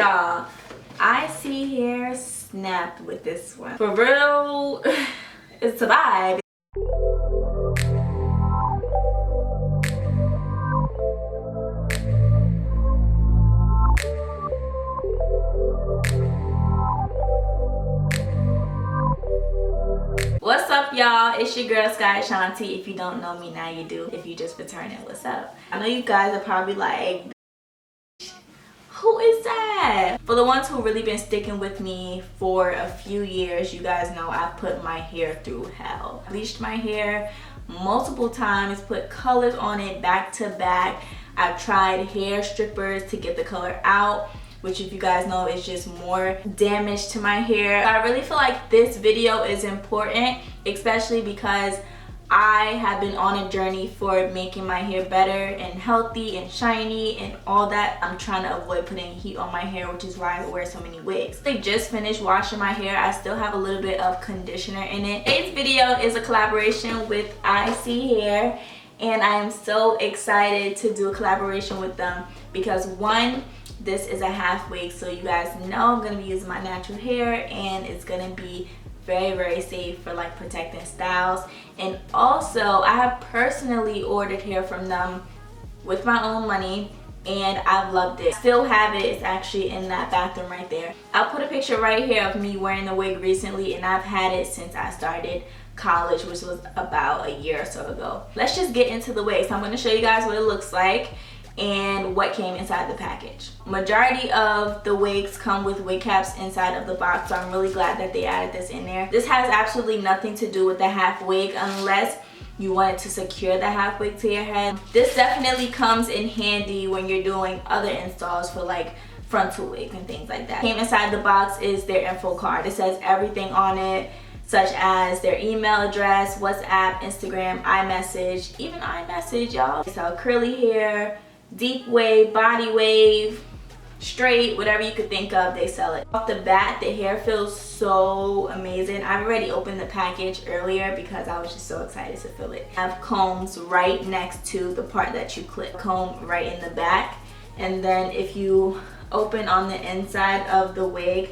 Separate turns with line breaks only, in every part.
Y'all, ISEE hair snapped with this one. For real, it's a vibe. What's up, y'all? It's your girl Skye Ashanti. If you don't know me, now you do. If you just returning, what's up? I know you guys are probably like, who is that? For the ones who really been sticking with me for a few years, you guys know I put my hair through hell. Bleached my hair multiple times, put colors on it back to back. I've tried hair strippers to get the color out, which if you guys know is just more damage to my hair. I really feel like this video is important, especially because I have been on a journey for making my hair better and healthy and shiny and all that. I'm trying to avoid putting heat on my hair, which is why I wear so many wigs. I just finished washing my hair. I still have a little bit of conditioner in it. Today's video is a collaboration with ISEE Hair, and I am so excited to do a collaboration with them because one, this is a half wig, so you guys know I'm gonna be using my natural hair, and it's gonna be very safe for like protecting styles. And also I have personally ordered hair from them with my own money, and I've loved it. Still have it. It's actually in that bathroom right there. I'll put a picture right here of me wearing the wig recently, and I've had it since I started college, which was about a year or so ago. Let's just get into the wig. So I'm going to show you guys what it looks like and what came inside the package. Majority of the wigs come with wig caps inside of the box, so I'm really glad that they added this in there. This has absolutely nothing to do with the half wig unless you wanted to secure the half wig to your head. This definitely comes in handy when you're doing other installs for like frontal wigs and things like that. Came inside the box is their info card. It says everything on it, such as their email address, WhatsApp, Instagram, iMessage, even iMessage, y'all. They sell curly hair, deep wave, body wave, straight, whatever you could think of, they sell it. Off the bat, the hair feels so amazing. I've already opened the package earlier because I was just so excited to feel it. I have combs right next to the part that you clip. Comb right in the back, and then if you open on the inside of the wig,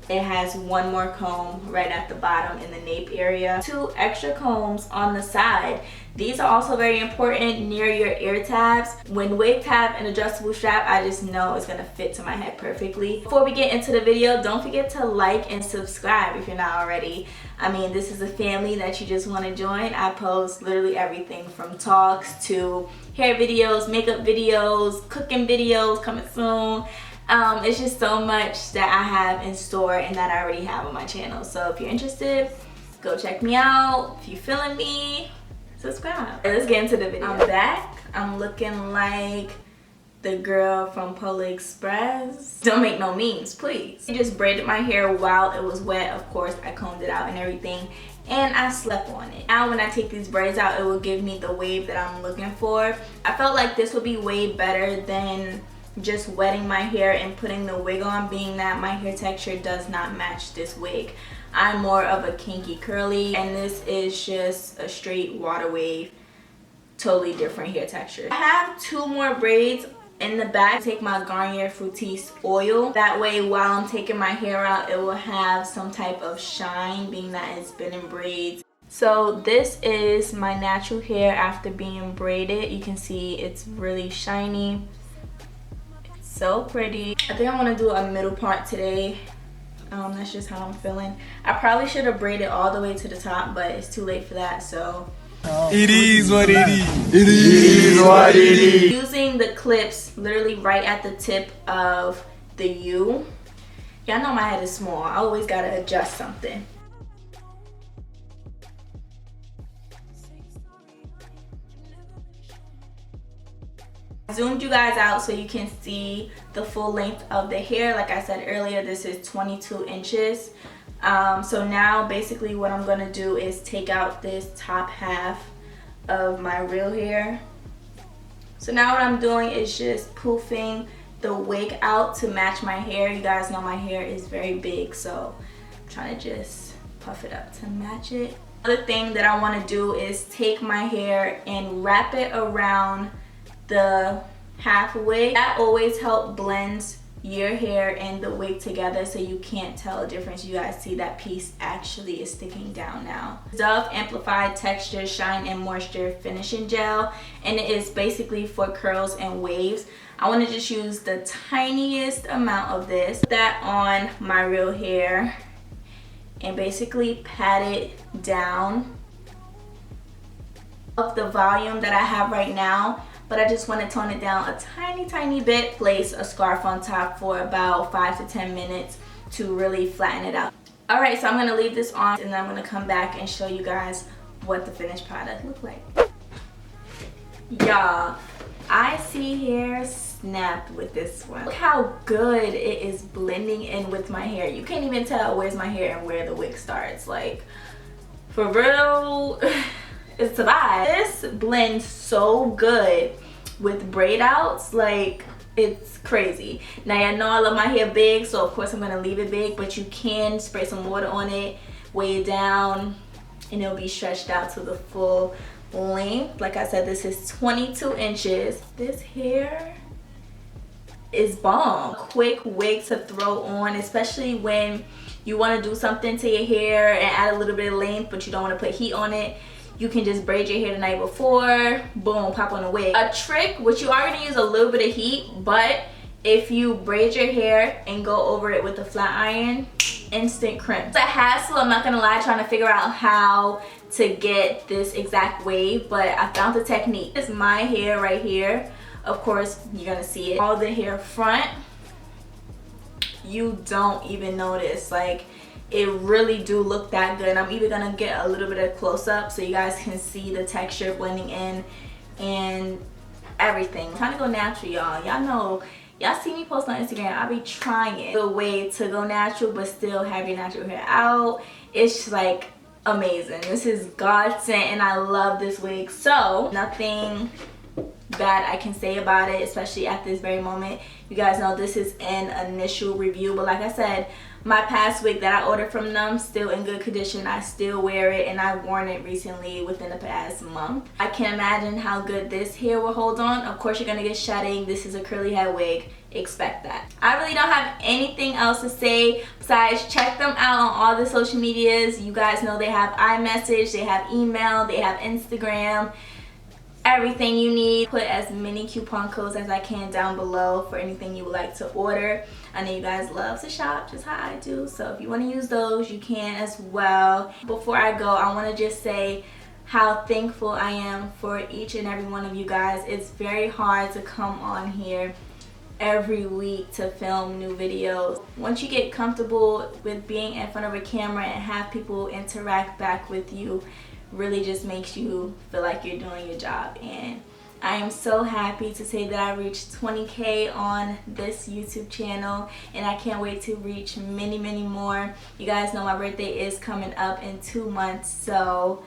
it has one more comb right at the bottom in the nape area. 2 extra combs on the side. These are also very important near your ear tabs. When wigs have an adjustable strap, I just know it's gonna fit to my head perfectly. Before we get into the video, don't forget to like and subscribe if you're not already. I mean, this is a family that you just wanna join. I post literally everything from talks to hair videos, makeup videos, cooking videos coming soon. It's just so much that I have in store and that I already have on my channel. So if you're interested, go check me out. If you're feeling me, subscribe. Let's get into the video. I'm back. I'm looking like the girl from Polar Express. Don't make no memes, please. I just braided my hair while it was wet. Of course, I combed it out and everything, and I slept on it. Now when I take these braids out, it will give me the wave that I'm looking for. I felt like this would be way better than just wetting my hair and putting the wig on, being that my hair texture does not match this wig. I'm more of a kinky curly, and this is just a straight water wave, totally different hair texture. I have 2 more braids in the back. Take my Garnier Fructis oil. That way while I'm taking my hair out, it will have some type of shine, being that it's been in braids. So this is my natural hair after being braided. You can see it's really shiny. So pretty. I think I want to do a middle part today. That's just how I'm feeling. I probably should have braided all the way to the top, but it's too late for that, so
it is what it is. It is what it is.
Using the clips literally right at the tip of the U. Y'all know my head is small. I always gotta adjust something. I zoomed you guys out so you can see the full length of the hair. Like I said earlier, this is 22 inches. So now basically what I'm gonna do is take out this top half of my real hair. So now what I'm doing is just poofing the wig out to match my hair. You guys know my hair is very big, so I'm trying to just puff it up to match it. Another thing that I want to do is take my hair and wrap it around the half wig. That always helps blends your hair and the wig together so you can't tell a difference. You guys see that piece actually is sticking down now. Dove Amplified Texture Shine and Moisture Finishing Gel, and it is basically for curls and waves. I want to just use the tiniest amount of this, that on my real hair, and basically pat it down of the volume that I have right now, but I just want to tone it down a tiny bit. Place a scarf on top for about 5 to 10 minutes to really flatten it out. Alright, so I'm going to leave this on and then I'm going to come back and show you guys what the finished product looks like. Y'all, ISEE hair snapped with this one. Look how good it is blending in with my hair. You can't even tell where's my hair and where the wig starts. Like, for real. It's a vibe. This blends so good with braid outs, like it's crazy. Now y'all know I love my hair big, so of course I'm gonna leave it big, but you can spray some water on it, weigh it down, and it'll be stretched out to the full length. Like I said, this is 22 inches. This hair is bomb. Quick wig to throw on, especially when you want to do something to your hair and add a little bit of length, but you don't want to put heat on it. You can just braid your hair the night before, boom, pop on a wig. A trick, which you are going to use a little bit of heat, but if you braid your hair and go over it with a flat iron, instant crimp. It's a hassle, I'm not going to lie, trying to figure out how to get this exact wave, but I found the technique. It's my hair right here. Of course, you're going to see it. All the hair front, you don't even notice. Like, it really do look that good. I'm even gonna get a little bit of close-up so you guys can see the texture blending in and everything. I'm trying to go natural, y'all. Y'all know, y'all see me post on Instagram, I be trying the way to go natural but still have your natural hair out. It's just like amazing. This is godsend and I love this wig. So nothing bad I can say about it, especially at this very moment. You guys know this is an initial review, but like I said, my past wig that I ordered from them, still in good condition. I still wear it and I've worn it recently within the past month. I can't imagine how good this hair will hold on. Of course you're gonna get shedding. This is a curly head wig. Expect that. I really don't have anything else to say besides check them out on all the social medias. You guys know they have iMessage, they have email, they have Instagram. Everything you need. Put as many coupon codes as I can down below for anything you would like to order. I know you guys love to shop just how I do, so if you want to use those, you can as well. Before I go, I want to just say how thankful I am for each and every one of you guys. It's very hard to come on here every week to film new videos. Once you get comfortable with being in front of a camera and have people interact back with you, really just makes you feel like you're doing your job. And I am so happy to say that I reached 20K on this YouTube channel, and I can't wait to reach many more. You guys know my birthday is coming up in 2 months, so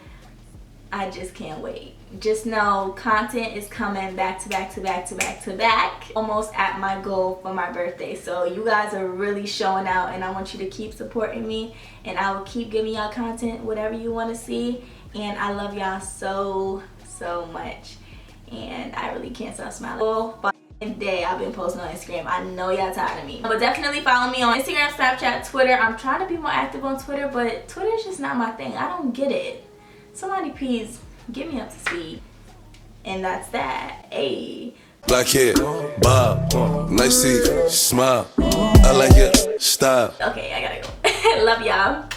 I just can't wait. Just know content is coming back to back, almost at my goal for my birthday. So you guys are really showing out, and I want you to keep supporting me, and I will keep giving y'all content, whatever you want to see. And I love y'all so much, and I really can't stop smiling all fucking day. I've been posting on Instagram. I know y'all tired of me, but definitely follow me on Instagram, Snapchat, Twitter. I'm trying to be more active on Twitter, but Twitter is just not my thing. I don't get it. Somebody please get me up to speed. And that's that. Hey,
Black hair, bob, nice teeth, smile. I like it, style.
okay, I gotta go. Love y'all.